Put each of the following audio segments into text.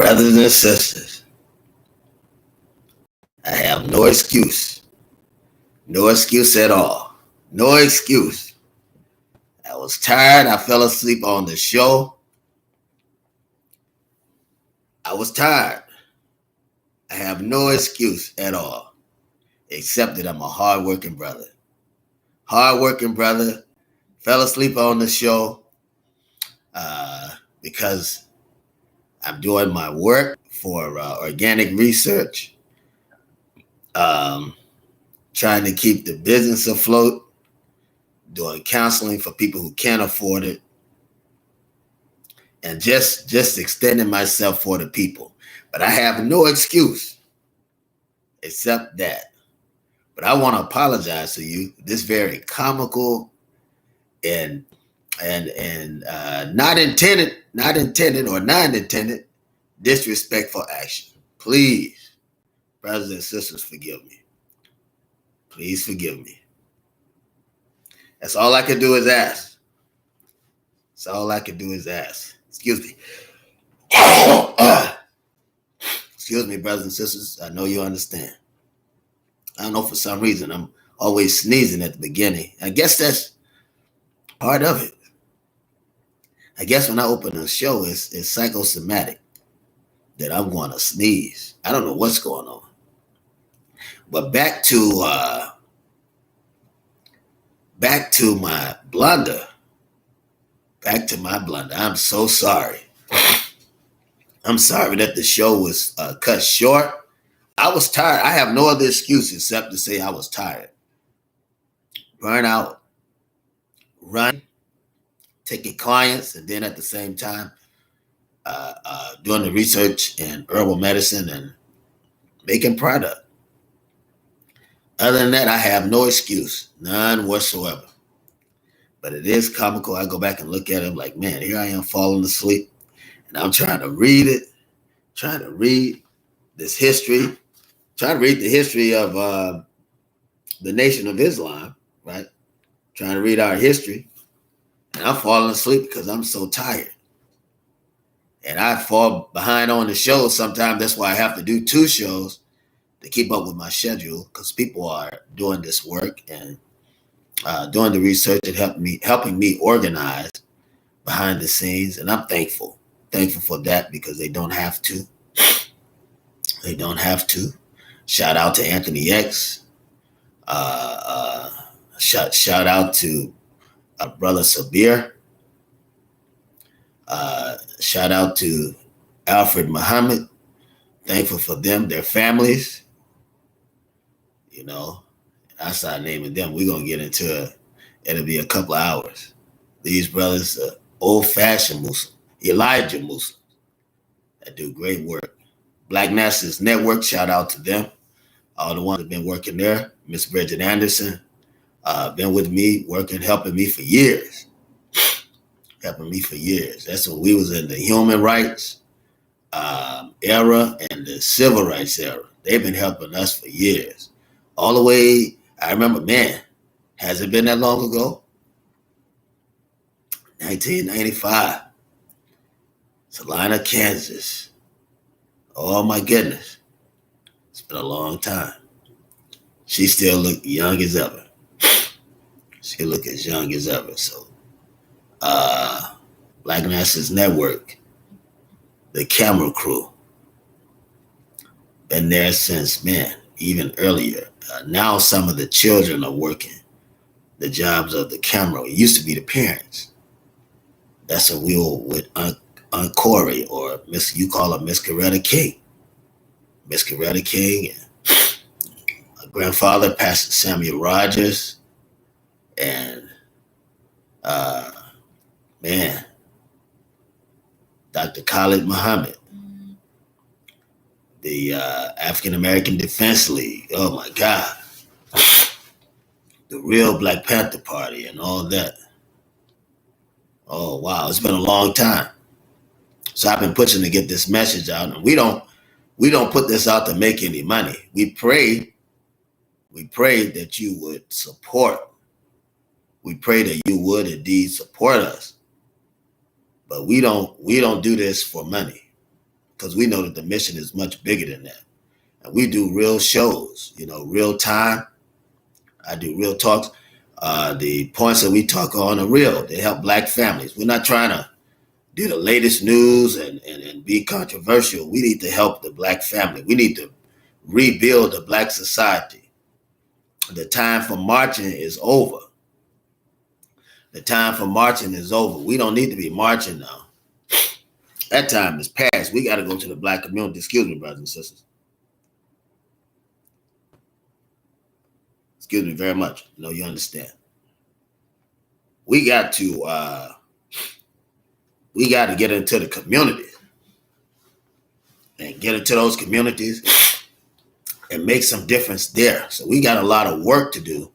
Brothers and sisters, I have no excuse. No excuse at all. No excuse. I was tired. I fell asleep on the show. I was tired. I have no excuse at all, except that I'm a hardworking brother. Hardworking brother. Fell asleep on the show because I'm doing my work for organic research, trying to keep the business afloat, doing counseling for people who can't afford it, and just extending myself for the people. But I have no excuse except that. But I want to apologize to you. This very comical and not intended or non-intended disrespectful action. Please, brothers and sisters, forgive me. Please forgive me. That's all I can do is ask. That's all I can do is ask. Excuse me. Excuse me, brothers and sisters. I know you understand. I don't know, for some reason, I'm always sneezing at the beginning. I guess that's part of it. I guess when I open a show, it's psychosomatic that I'm going to sneeze. I don't know what's going on. But back to my blunder. Back to my blunder. I'm so sorry. I'm sorry that the show was cut short. I was tired. I have no other excuse except to say I was tired. Burnout, running, taking clients, and then at the same time doing the research in herbal medicine and making product. Other than that, I have no excuse, none whatsoever. But it is comical. I go back and look at it, I'm like, man, here I am falling asleep, and I'm trying to read it, trying to read this history, trying to read the history of the Nation of Islam, right? Trying to read our history, and I'm falling asleep because I'm so tired. And I fall behind on the show. Sometimes that's why I have to do 2 shows to keep up with my schedule, because people are doing this work and doing the research and helping me organize behind the scenes. And I'm thankful for that, because they don't have to. They don't have to. Shout out to Anthony X. Shout out to Brother Sabir. Shout out to Alfred Muhammad. Thankful for them, their families. You know, I start naming them. We're going to get into it. It'll be a couple of hours. These brothers are old-fashioned Muslims, Elijah Muslims, that do great work. Black Nationalist Network, shout out to them. All the ones that have been working there. Miss Bridget Anderson, been with me, working, helping me for years. That's when we was in the human rights era and the civil rights era. They've been helping us for years. All the way, I remember, man, has it been that long ago? 1995. Salina, Kansas. Oh my goodness. It's been a long time. She still look young as ever. She look as young as ever. So, Black Nationalist Network, the camera crew, been there since, man, even earlier. Now some of the children are working the jobs of the camera. It used to be the parents. That's a wheel with Aunt Corey, or you call her Miss Coretta King. Miss Coretta King, and my grandfather, Pastor Samuel Rogers, and man, Dr. Khalid Muhammad, the African American Defense League. Oh my God. The real Black Panther Party and all that. Oh wow, it's been a long time. So I've been pushing to get this message out, and we don't put this out to make any money. We pray that you would support. We pray that you would indeed support us. But we don't do this for money. because we know that the mission is much bigger than that. And we do real shows, real time. I do real talks. The points that we talk on are real. They help Black families. We're not trying to do the latest news and be controversial. We need to help the Black family. We need to rebuild the Black society. The time for marching is over. The time for marching is over. We don't need to be marching now. That time is past. We got to go to the Black community. Excuse me, brothers and sisters. Excuse me very much. I know you understand. We got to get into the community and get into those communities and make some difference there. So we got a lot of work to do,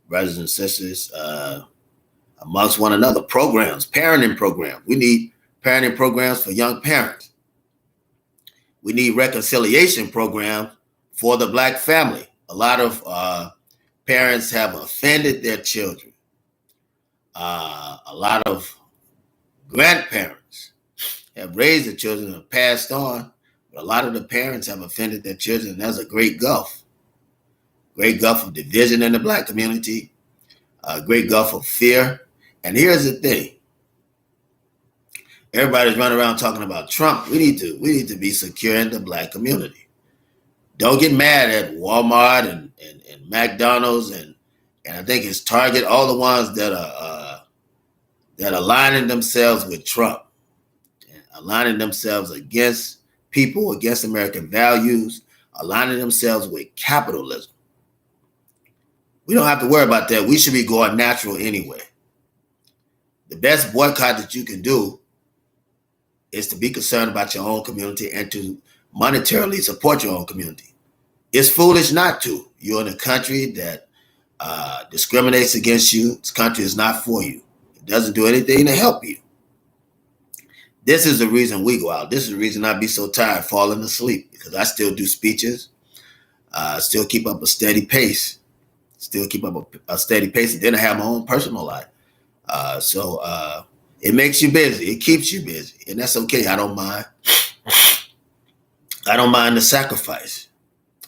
brothers and sisters, amongst one another. Programs, parenting programs. We need parenting programs for young parents. We need reconciliation programs for the Black family. A lot of parents have offended their children. A lot of grandparents have raised their children and have passed on, but a lot of the parents have offended their children. And there's a great gulf of division in the Black community, a great gulf of fear. And here's the thing. Everybody's running around talking about Trump. We need to be secure in the Black community. Don't get mad at Walmart and McDonald's and I think it's Target, all the ones that are aligning themselves with Trump, aligning themselves against people, against American values, aligning themselves with capitalism. We don't have to worry about that. We should be going natural anyway. The best boycott that you can do is to be concerned about your own community and to monetarily support your own community. It's foolish not to. You're in a country that discriminates against you. This country is not for you. It doesn't do anything to help you. This is the reason we go out. This is the reason I be so tired falling asleep, because I still do speeches, still keep up a steady pace, and then I have my own personal life. So it makes you busy. It keeps you busy, and that's okay. I don't mind. I don't mind the sacrifice.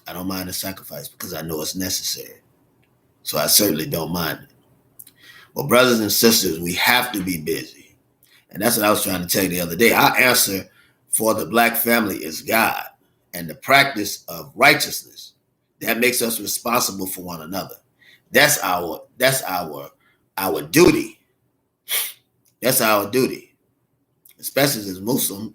I don't mind the sacrifice because I know it's necessary. So I certainly don't mind it. Well, brothers and sisters, we have to be busy. And that's what I was trying to tell you the other day. Our answer for the Black family is God and the practice of righteousness. That makes us responsible for one another. That's our duty. That's our duty. Especially as Muslims,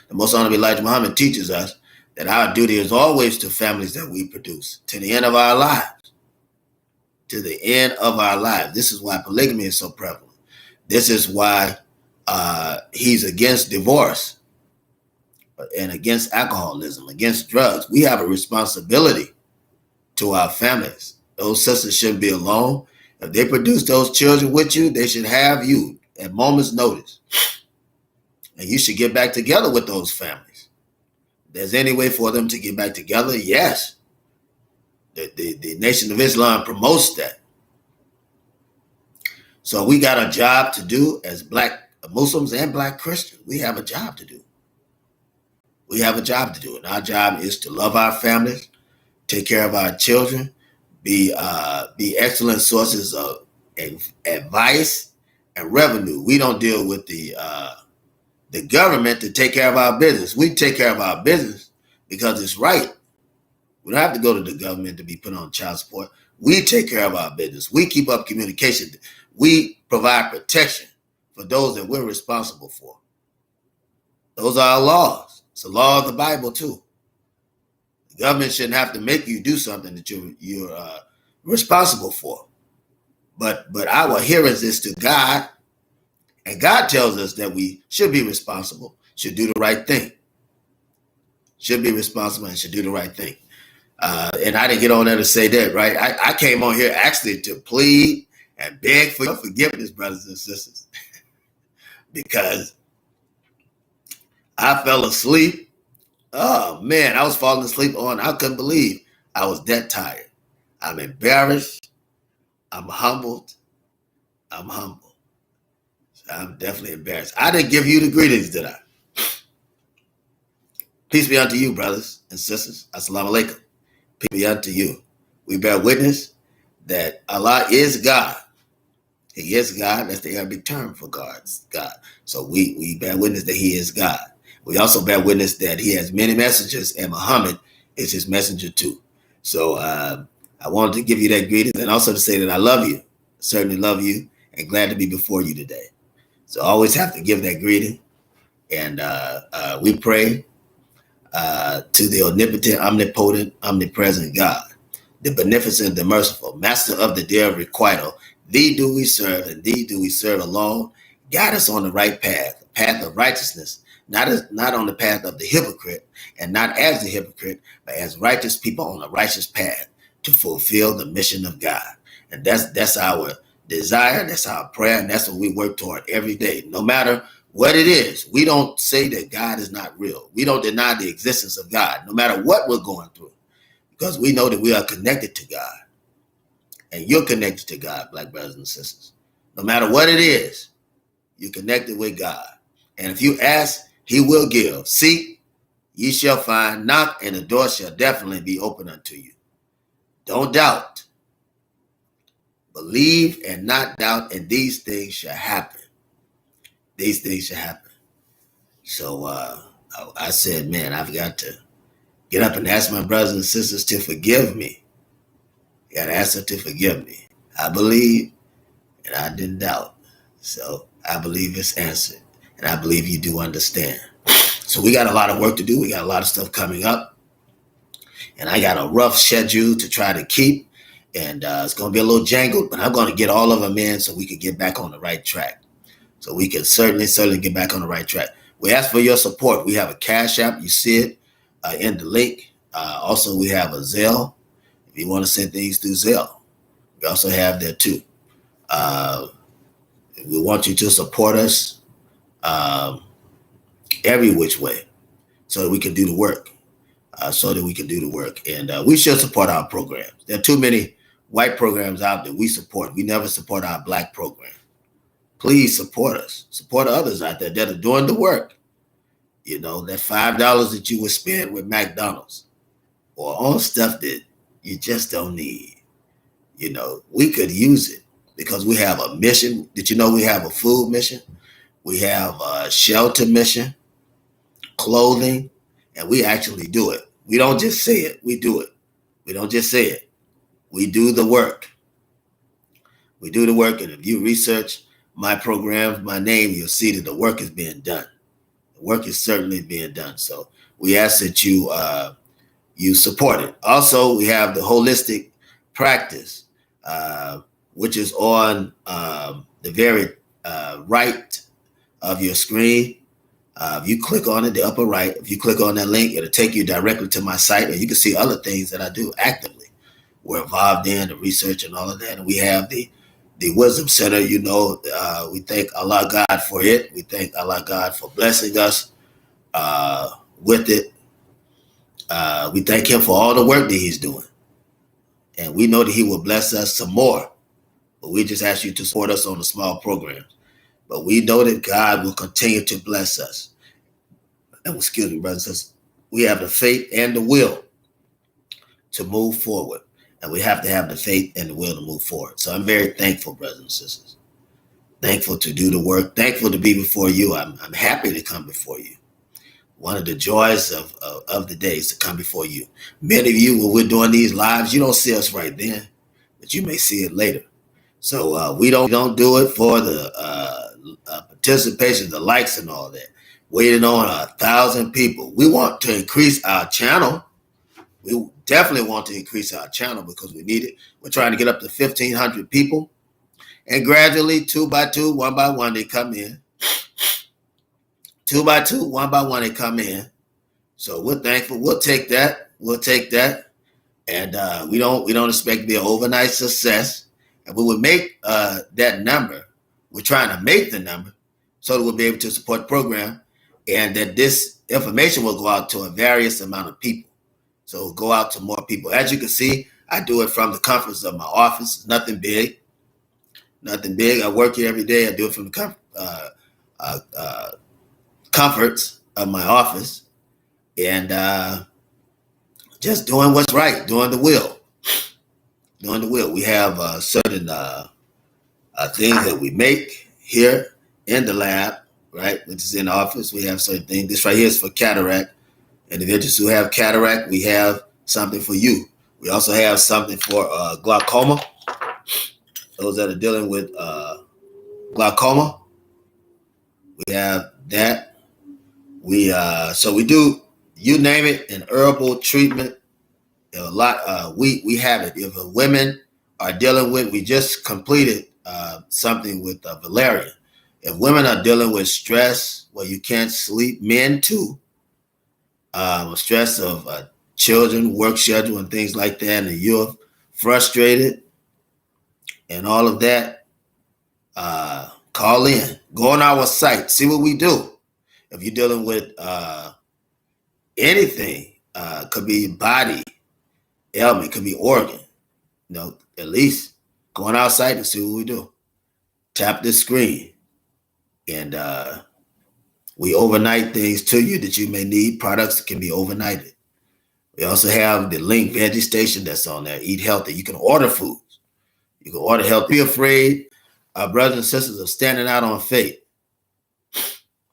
the Most Honorable Elijah Muhammad teaches us that our duty is always to families that we produce, to the end of our lives. To the end of our lives. This is why polygamy is so prevalent. This is why he's against divorce and against alcoholism, against drugs. We have a responsibility to our families. Those sisters shouldn't be alone. If they produce those children with you, they should have you at moment's notice. And you should get back together with those families. If there's any way for them to get back together, yes. The Nation of Islam promotes that. So we got a job to do as Black Muslims and Black Christians. We have a job to do. We have a job to do. And our job is to love our families, take care of our children, be excellent sources of advice and revenue. We don't deal with the government to take care of our business. We take care of our business because it's right. We don't have to go to the government to be put on child support. We take care of our business. We keep up communication. We provide protection for those that we're responsible for. Those are our laws. It's a law of the Bible too. The government shouldn't have to make you do something that you're responsible for. But our adherence is to God, and God tells us that we should be responsible, should do the right thing. Should be responsible and should do the right thing. And I didn't get on there to say that, right? I came on here actually to plead and beg for your forgiveness, brothers and sisters, because I fell asleep. Oh, man, I was falling asleep I couldn't believe I was that tired. I'm embarrassed. I'm humbled. I'm definitely embarrassed. I didn't give you the greetings, did I? Peace be unto you, brothers and sisters. Assalamu alaikum. Peace be unto you. We bear witness that Allah is God. He is God. That's the Arabic term for God. So we bear witness that he is God. We also bear witness that he has many messengers, and Muhammad is his messenger too. So I wanted to give you that greeting, and also to say that I love you, certainly love you, and glad to be before you today. So I always have to give that greeting, and we pray to the omnipotent, omnipotent, omnipresent God, the beneficent, the merciful, master of the day of requital. Thee do we serve, and thee do we serve alone. Guide us on the right path, path of righteousness, not on the path of the hypocrite, and not as the hypocrite, but as righteous people on the righteous path to fulfill the mission of God. And that's our desire, that's our prayer, and that's what we work toward every day. No matter what it is, we don't say that God is not real. We don't deny the existence of God, no matter what we're going through, because we know that we are connected to God. And you're connected to God, black brothers and sisters. No matter what it is, you're connected with God. And if you ask, he will give. Seek, ye shall find. Knock, and the door shall definitely be open unto you. Don't doubt. Believe and not doubt, and these things shall happen. These things shall happen. So I said, man, I've got to get up and ask my brothers and sisters to forgive me. I got to ask them to forgive me. I believe, and I didn't doubt. So I believe it's answered, and I believe you do understand. So we got a lot of work to do. We got a lot of stuff coming up, and I got a rough schedule to try to keep, and it's going to be a little jangled, but I'm going to get all of them in so we can get back on the right track. So we can certainly get back on the right track. We ask for your support. We have a Cash App. You see it in the link. Also, we have a Zelle. If you want to send things through Zelle, we also have that too. We want you to support us every which way so that we can do the work. And we should support our programs. There are too many white programs out there we support. We never support our black program. Please support us. Support others out there that are doing the work. You know, that $5 that you would spend with McDonald's or on stuff that you just don't need. You know, we could use it because we have a mission. Did you know we have a food mission? We have a shelter mission, clothing, and we actually do it. We don't just say it, we do it. We don't just say it. We do the work. We do the work, and if you research my programs, my name, you'll see that the work is being done. The work is certainly being done. So we ask that you support it. Also, we have the holistic practice, which is on the very right of your screen. If you click on it, the upper right, if you click on that link, it'll take you directly to my site, and you can see other things that I do actively. We're involved in the research and all of that. And we have the Wisdom Center. You know, we thank Allah God for it. We thank Allah God for blessing us with it. We thank him for all the work that he's doing. And we know that he will bless us some more. But we just ask you to support us on the small programs. But we know that God will continue to bless us. And excuse me, brothers and sisters. We have the faith and the will to move forward. And we have to have the faith and the will to move forward. So I'm very thankful, brothers and sisters. Thankful to do the work. Thankful to be before you. I'm happy to come before you. One of the joys of the day is to come before you. Many of you, when we're doing these lives, you don't see us right then, but you may see it later. So we don't do it for the participation, the likes and all that. Waiting on 1,000 people. We want to increase our channel. We definitely want to increase our channel because we need it. We're trying to get up to 1,500 people. And gradually, 2 by 2, 1 by 1, they come in. 2 by 2, 1 by 1, they come in. So we're thankful. We'll take that. And we don't expect to be an overnight success. And we will make that number. We're trying to make the number so that we'll be able to support the program and that this information will go out to a various amount of people. So it'll go out to more people. As you can see, I do it from the comforts of my office. Nothing big. I work here every day. I do it from the comforts of my office. and just doing what's right, doing the will. Doing the will. We have certain things that we make here in the lab, right, which is in the office. We have certain things. This right here is for cataract. Individuals who have cataract, we have something for you. We also have something for glaucoma. Those that are dealing with glaucoma, we have that. So we do, you name it, an herbal treatment. A lot. We have it. If women are dealing with, we just completed something with valerian. If women are dealing with stress, where you can't sleep, men too, stress of children, work schedule, and things like that, and you're frustrated and all of that, call in. Go on our site, see what we do. If you're dealing with anything, could be body ailment, could be organ, at least go on our site and see what we do. Tap the screen, and we overnight things to you that you may need. Products can be overnighted. We also have the link Veggie Station that's on there. Eat healthy. You can order foods. You can order healthy. Be afraid, brothers and sisters, of standing out on faith.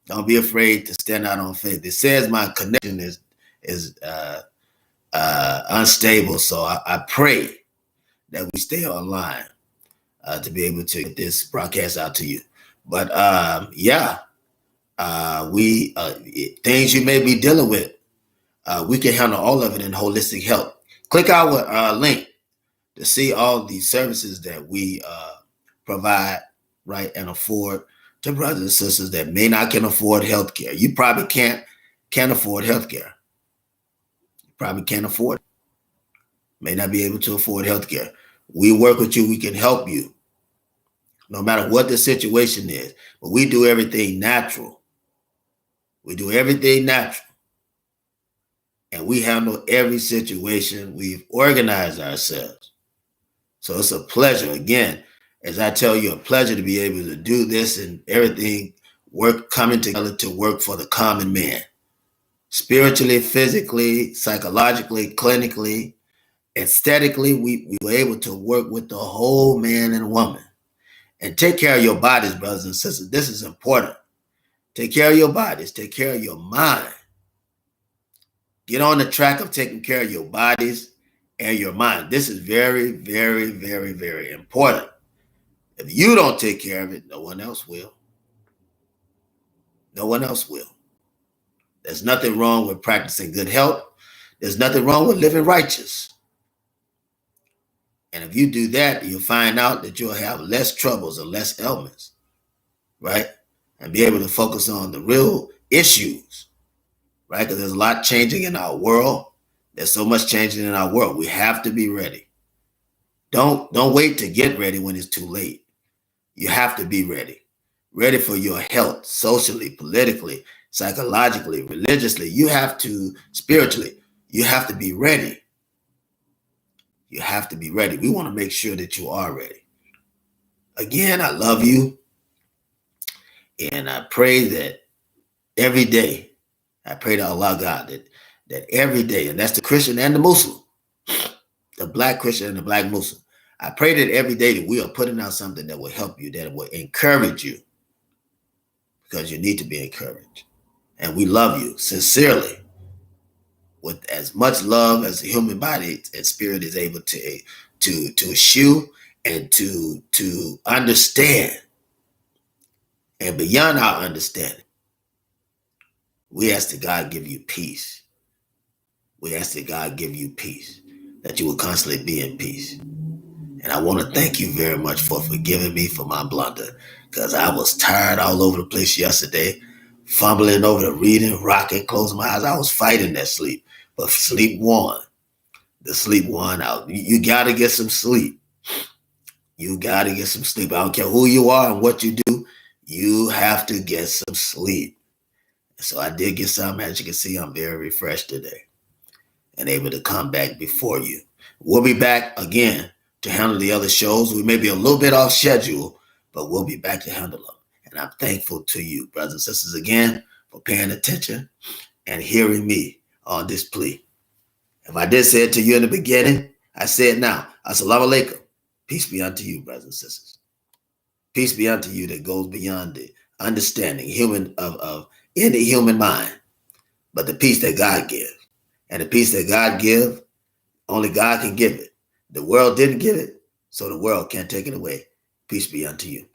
Don't be afraid to stand out on faith. It says my connection is unstable, so I pray that we stay online to be able to get this broadcast out to you. But we things you may be dealing with, we can handle all of it in holistic health. Click our link to see all the services that we provide, right, and afford to brothers and sisters that may not can afford health care. You probably can't afford health care. You probably can't afford it. May not be able to afford health care. We work with you. We can help you no matter what the situation is. But we do everything natural. We do everything natural. And we handle every situation. We've organized ourselves. So it's a pleasure. Again, as I tell you, a pleasure to be able to do this and everything coming together to work for the common man. Spiritually, physically, psychologically, clinically, aesthetically, we were able to work with the whole man and woman. And take care of your bodies, brothers and sisters. This is important. Take care of your bodies. Take care of your mind. Get on the track of taking care of your bodies and your mind. This is very, very, very, very important. If you don't take care of it, no one else will. No one else will. There's nothing wrong with practicing good health. There's nothing wrong with living righteous. And if you do that, you'll find out that you'll have less troubles or less ailments, right? And be able to focus on the real issues, right? Because there's a lot changing in our world. There's so much changing in our world. We have to be ready. Don't wait to get ready when it's too late. You have to be ready. Ready for your health, socially, politically, psychologically, religiously. You have to, spiritually, you have to be ready. You have to be ready. We want to make sure that you are ready. Again, I love you. And I pray that every day, I pray to Allah God that every day, and that's the Christian and the Muslim, the Black Christian and the Black Muslim. I pray that every day that we are putting out something that will help you, that will encourage you, because you need to be encouraged. And we love you sincerely, with as much love as the human body and spirit is able to eschew and to understand. And beyond our understanding, we ask that God give you peace. We ask that God give you peace, that you will constantly be in peace. And I want to thank you very much for forgiving me for my blunder, because I was tired all over the place yesterday, fumbling over the reading, rocking, closing my eyes. I was fighting that sleep, but sleep won. The sleep won out. You got to get some sleep. You got to get some sleep. I don't care who you are and what you do. You have to get some sleep. So I did get some. As you can see, I'm very refreshed today and able to come back before you. We'll be back again to handle the other shows. We may be a little bit off schedule, but we'll be back to handle them. And I'm thankful to you, brothers and sisters, again, for paying attention and hearing me on this plea. If I did say it to you in the beginning, I say it now. Assalamu alaikum. Peace be unto you, brothers and sisters. Peace be unto you that goes beyond the understanding of any human mind, but the peace that God gives. And the peace that God gives, only God can give it. The world didn't give it, so the world can't take it away. Peace be unto you.